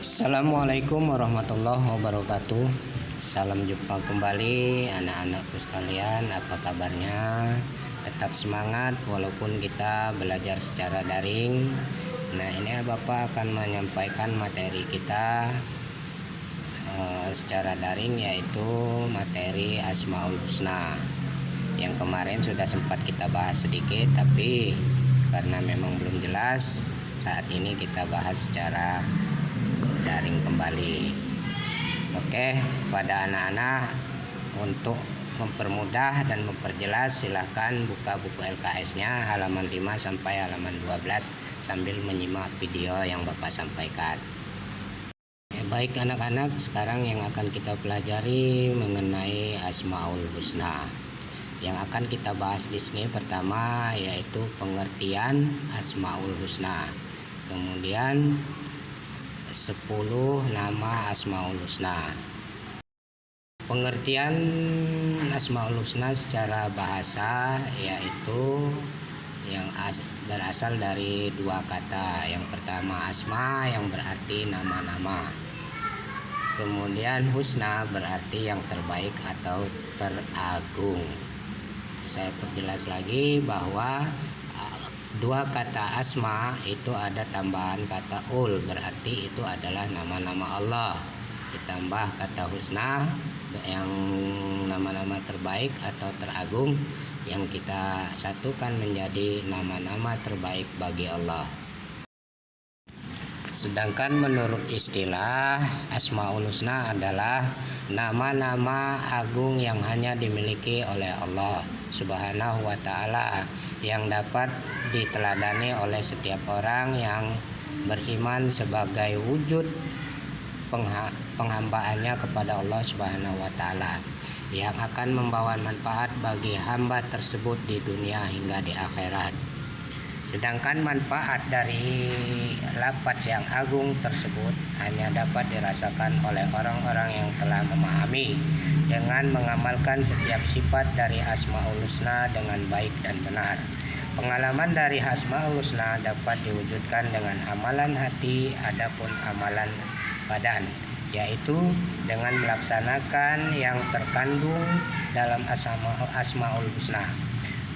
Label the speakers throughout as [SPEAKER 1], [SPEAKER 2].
[SPEAKER 1] Assalamualaikum warahmatullahi wabarakatuh. Salam jumpa kembali anak-anakku sekalian. Apa kabarnya? Tetap semangat walaupun kita belajar secara daring. Nah, ini Bapak akan menyampaikan materi kita secara daring, yaitu materi Asmaul Husna. Yang kemarin sudah sempat kita bahas sedikit, tapi karena memang belum jelas, saat ini kita bahas secara daring kembali. Oke, pada anak-anak, untuk mempermudah dan memperjelas, silahkan buka buku LKS-nya halaman 5 sampai halaman 12 sambil menyimak video yang Bapak sampaikan. Baik anak-anak, sekarang yang akan kita pelajari mengenai Asmaul Husna. Yang akan kita bahas di sini pertama yaitu pengertian Asmaul Husna. Kemudian 10 nama Asmaul Husna. Pengertian Asmaul Husna secara bahasa yaitu yang berasal dari dua kata. Yang pertama asma, yang berarti nama-nama. Kemudian husna berarti yang terbaik atau teragung. Saya perjelas lagi bahwa dua kata asma itu ada tambahan kata ul, berarti itu adalah nama-nama Allah, ditambah kata husna yang nama-nama terbaik atau teragung, yang kita satukan menjadi nama-nama terbaik bagi Allah. Sedangkan menurut istilah Asmaul Husna adalah nama-nama agung yang hanya dimiliki oleh Allah Subhanahu wa ta'ala, yang dapat diteladani oleh setiap orang yang beriman sebagai wujud penghambaannya kepada Allah Subhanahu wa ta'ala, yang akan membawa manfaat bagi hamba tersebut di dunia hingga di akhirat. Sedangkan manfaat dari lafaz yang agung tersebut hanya dapat dirasakan oleh orang-orang yang telah memahami dengan mengamalkan setiap sifat dari Asmaul Husna dengan baik dan benar. Pengalaman dari Asmaul Husna dapat diwujudkan dengan amalan hati, adapun amalan badan, yaitu dengan melaksanakan yang terkandung dalam Asmaul Husna,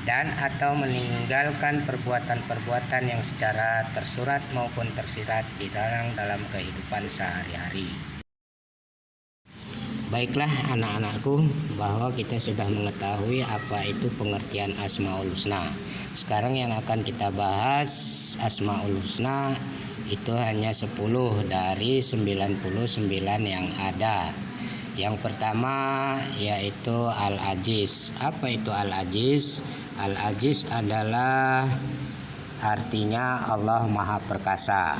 [SPEAKER 1] dan atau meninggalkan perbuatan-perbuatan yang secara tersurat maupun tersirat dalam kehidupan sehari-hari. Baiklah anak-anakku, bahwa kita sudah mengetahui apa itu pengertian Asmaul Husna. Sekarang yang akan kita bahas Asmaul Husna itu hanya 10 dari 99 yang ada. Yang pertama yaitu Al-Aziz. Apa itu Al-Aziz? Al-Aziz adalah artinya Allah Maha Perkasa.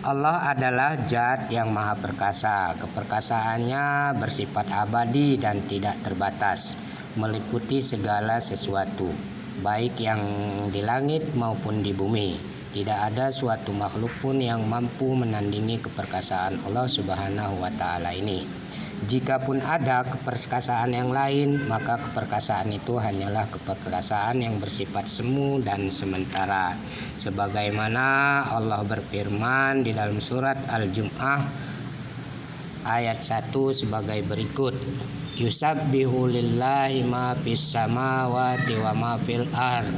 [SPEAKER 1] Allah adalah Zat yang Maha Perkasa. Keperkasaannya bersifat abadi dan tidak terbatas, meliputi segala sesuatu, baik yang di langit maupun di bumi. Tidak ada suatu makhluk pun yang mampu menandingi keperkasaan Allah Subhanahu wa ta'ala ini. Jikapun ada keperkasaan yang lain, maka keperkasaan itu hanyalah keperkasaan yang bersifat semu dan sementara. Sebagaimana Allah berfirman di dalam surat Al-Jum'ah ayat 1 sebagai berikut. Yusabbihu lillahi ma fis samawati wa ma fil ard.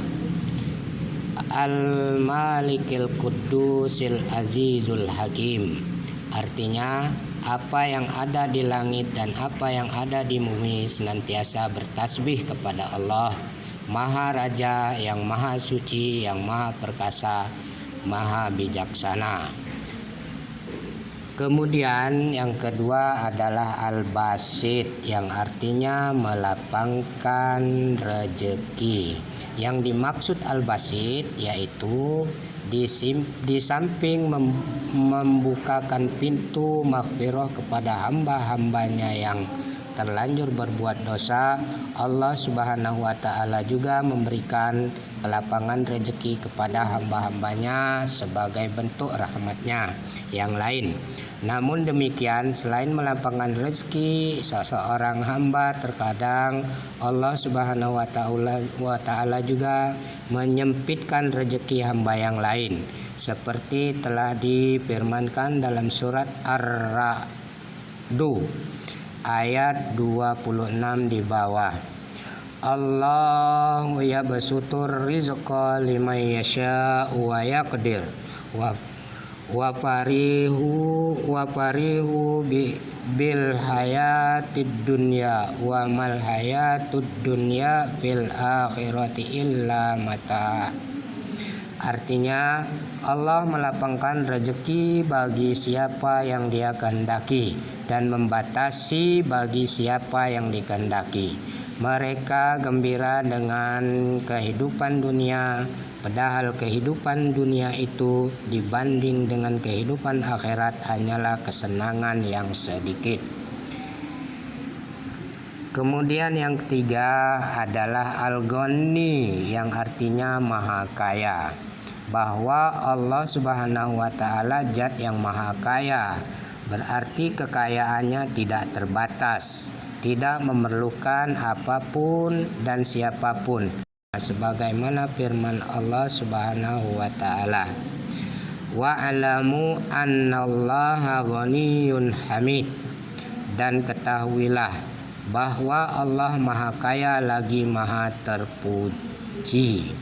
[SPEAKER 1] Al-Malikil Qudusil Azizul Hakim. Artinya, apa yang ada di langit dan apa yang ada di bumi senantiasa bertasbih kepada Allah, Maha Raja yang Maha Suci, yang Maha Perkasa, Maha Bijaksana. Kemudian yang kedua adalah Al-Basit, yang artinya melapangkan rezeki. Yang dimaksud Al-Basit yaitu di samping membukakan pintu maghfirah kepada hamba-hambanya yang terlanjur berbuat dosa, Allah Subhanahu wa ta'ala juga memberikan kelapangan rezeki kepada hamba-hambanya sebagai bentuk rahmatnya yang lain. Namun demikian, selain melapangkan rezeki seseorang hamba, terkadang Allah Subhanahu wa Ta'ala juga menyempitkan rezeki hamba yang lain, seperti telah difirmankan dalam surat Ar-Ra'd ayat 26 di bawah. Allahu yabsutur rizqa liman yasha'u wa yaqdir wa farihu bil hayatid dunya wa mal hayatud dunya fil akhirati illa mata. Artinya, Allah melapangkan rezeki bagi siapa yang Dia kehendaki dan membatasi bagi siapa yang dikehendaki. Mereka gembira dengan kehidupan dunia, padahal kehidupan dunia itu dibanding dengan kehidupan akhirat hanyalah kesenangan yang sedikit. Kemudian yang ketiga adalah Al-Ghani, yang artinya maha kaya. Bahwa Allah Subhanahu wa Ta'ala zat yang maha kaya, berarti kekayaannya tidak terbatas, tidak memerlukan apapun dan siapapun, sebagaimana firman Allah Subhanahu wa Ta'ala, wa'alamu annallaha ghaniyun hamid, dan ketahuilah bahwa Allah maha kaya lagi maha terpuji.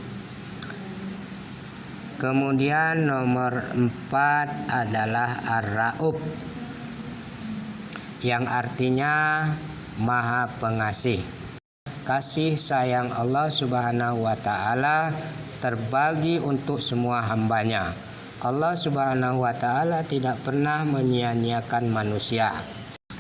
[SPEAKER 1] Kemudian nomor 4 adalah Ar-Ra'ub, yang artinya maha pengasih. Kasih sayang Allah Subhanahu wa Ta'ala terbagi untuk semua hambanya. Allah Subhanahu wa Ta'ala tidak pernah menyia-nyiakan manusia.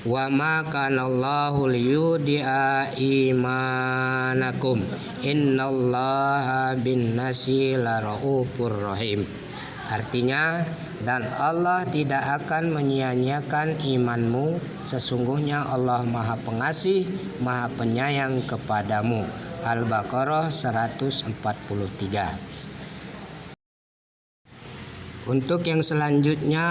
[SPEAKER 1] Wa ma kana Allahu liyudi'a imanakum innallaha bin-nasi laraufur rahim. Artinya, dan Allah tidak akan menyia-nyiakan imanmu, sesungguhnya Allah maha pengasih, maha penyayang kepadamu. Al-Baqarah 143. Untuk yang selanjutnya,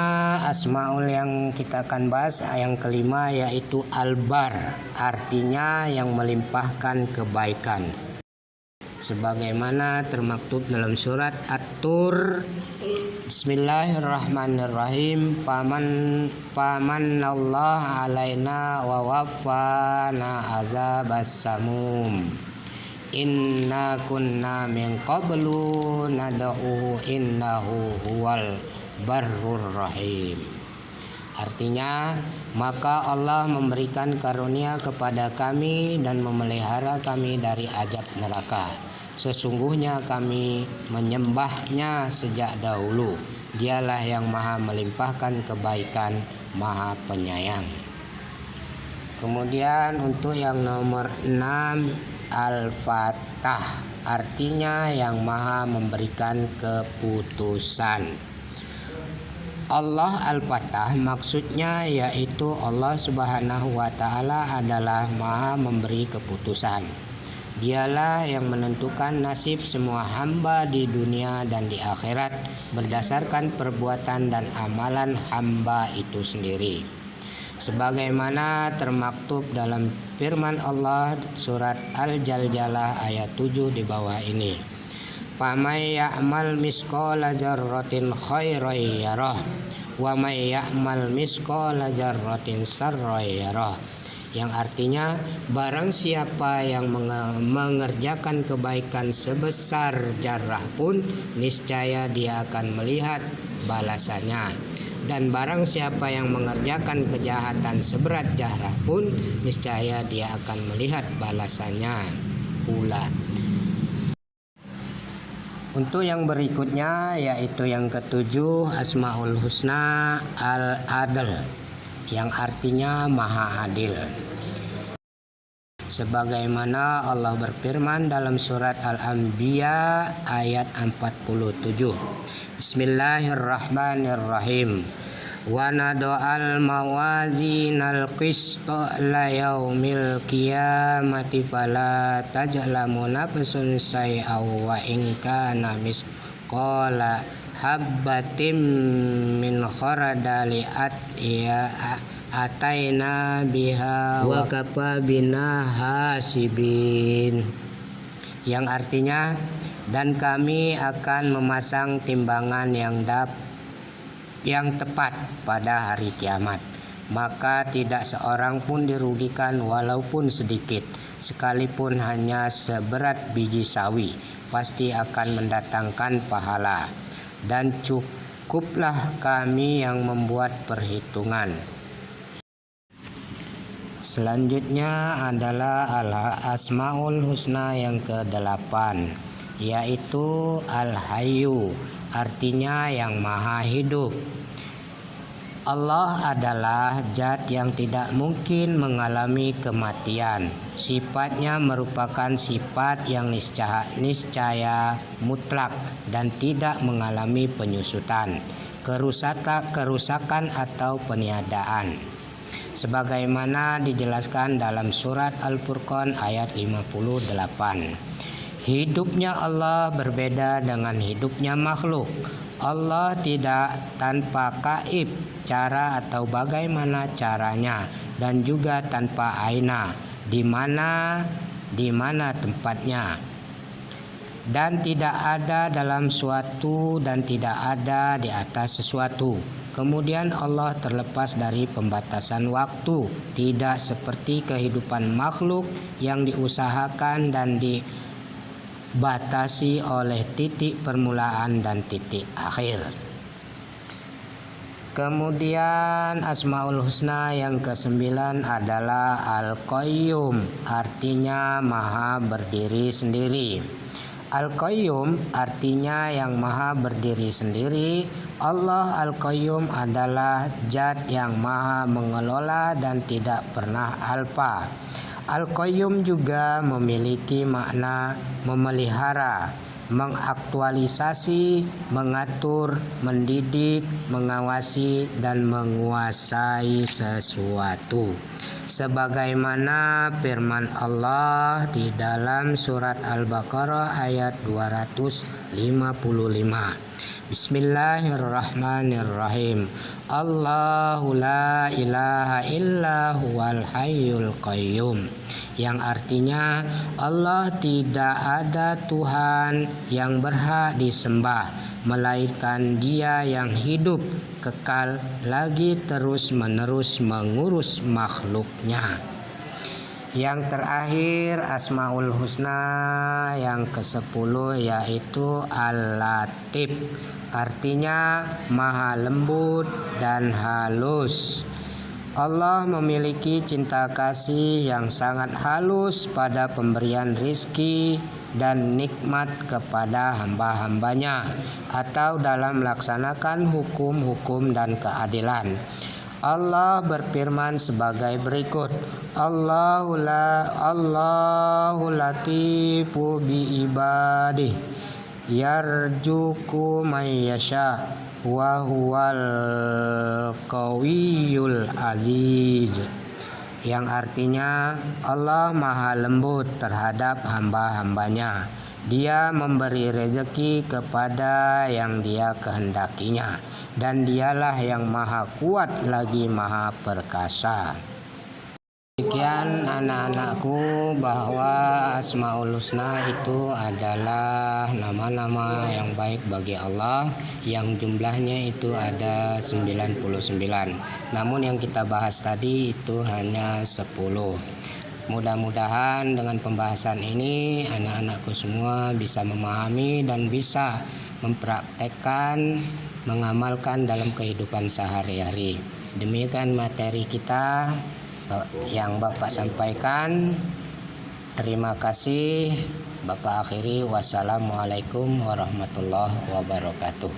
[SPEAKER 1] asmaul yang kita akan bahas yang kelima, yaitu Al-Bar, artinya yang melimpahkan kebaikan. Sebagaimana termaktub dalam surat At-Tur, Bismillahirrahmanirrahim, famanallahu alaina wa waffana adzabas samum. Inna kunna min qablu nad'uhu innahu huwal barrur rahim. Artinya, maka Allah memberikan karunia kepada kami dan memelihara kami dari azab neraka. Sesungguhnya kami menyembahnya sejak dahulu. Dialah yang maha melimpahkan kebaikan, maha penyayang. Kemudian untuk yang nomor 6, Al-Fatah, artinya yang maha memberikan keputusan. Allah Al-Fatah maksudnya yaitu Allah Subhanahu wa Ta'ala adalah maha memberi keputusan. Dialah yang menentukan nasib semua hamba di dunia dan di akhirat berdasarkan perbuatan dan amalan hamba itu sendiri. Sebagaimana termaktub dalam firman Allah surat Al-Jaljalah ayat 7 di bawah ini. Famay ya'mal misqala dzarratin khairan yarah wa may ya'mal misqala dzarratin sarran yarah. Yang artinya, barang siapa yang mengerjakan kebaikan sebesar zarah pun, niscaya dia akan melihat balasannya. Dan barang siapa yang mengerjakan kejahatan seberat zarah pun, niscaya dia akan melihat balasannya pula. Untuk yang berikutnya, yaitu yang ketujuh, Asmaul Husna Al-Adl, yang artinya maha adil. Sebagaimana Allah berfirman dalam surat Al-Anbiya ayat 47. Bismillahirrahmanirrahim. Wa nada'al mawazinal qista la yaumil qiyamati fala tajlamu nafsun syai'aw wa in kana mithqala habbatin min khardali ataina biha wa kafa bina hasibin, yang artinya, dan kami akan memasang timbangan yang tepat pada hari kiamat, maka tidak seorang pun dirugikan walaupun sedikit, sekalipun hanya seberat biji sawi, pasti akan mendatangkan pahala. Dan cukuplah kami yang membuat perhitungan. Selanjutnya adalah Asmaul Husna yang ke-8, yaitu Al-Hayyu, artinya yang maha hidup. Allah adalah zat yang tidak mungkin mengalami kematian. Sifatnya merupakan sifat yang niscaya mutlak dan tidak mengalami penyusutan, kerusakan atau peniadaan. Sebagaimana dijelaskan dalam surat Al-Furqan ayat 58. Hidupnya Allah berbeda dengan hidupnya makhluk. Allah tidak tanpa kaif cara atau bagaimana caranya, dan juga tanpa aina di mana tempatnya, dan tidak ada dalam suatu dan tidak ada di atas sesuatu. Kemudian Allah terlepas dari pembatasan waktu, tidak seperti kehidupan makhluk yang diusahakan dan dibatasi oleh titik permulaan dan titik akhir. Kemudian Asmaul Husna yang ke-9 adalah Al-Qayyum, artinya maha berdiri sendiri. Al-Qayyum artinya yang maha berdiri sendiri. Allah Al-Qayyum adalah zat yang maha mengelola dan tidak pernah alpa. Al-Qayyum juga memiliki makna memelihara, mengaktualisasi, mengatur, mendidik, mengawasi, dan menguasai sesuatu. Sebagaimana firman Allah di dalam surat Al-Baqarah ayat 255. Bismillahirrahmanirrahim. Allahu la ilaha illa huwal hayyul qayyum, yang artinya Allah tidak ada Tuhan yang berhak disembah melainkan Dia yang hidup kekal lagi terus-menerus mengurus makhluknya. Yang terakhir Asmaul Husna yang ke-10 yaitu Al-Latif, artinya maha lembut dan halus. Allah memiliki cinta kasih yang sangat halus pada pemberian rizki dan nikmat kepada hamba-hambanya atau dalam melaksanakan hukum-hukum dan keadilan. Allah berfirman sebagai berikut. Allahu latifu bi ibadih yarjuku may yasha wa huwal qawiyul aziz, yang artinya Allah maha lembut terhadap hamba-hambanya. Dia memberi rezeki kepada yang Dia kehendakinya, dan Dialah yang maha kuat lagi maha perkasa. Demikian anak-anakku, bahwa Asmaul Husna itu adalah nama-nama yang baik bagi Allah, yang jumlahnya itu ada 99. Namun yang kita bahas tadi itu hanya 10. Mudah-mudahan dengan pembahasan ini anak-anakku semua bisa memahami dan bisa mempraktekkan, mengamalkan dalam kehidupan sehari-hari. Demikian materi kita yang Bapak sampaikan. Terima kasih. Bapak akhiri, wassalamualaikum warahmatullahi wabarakatuh.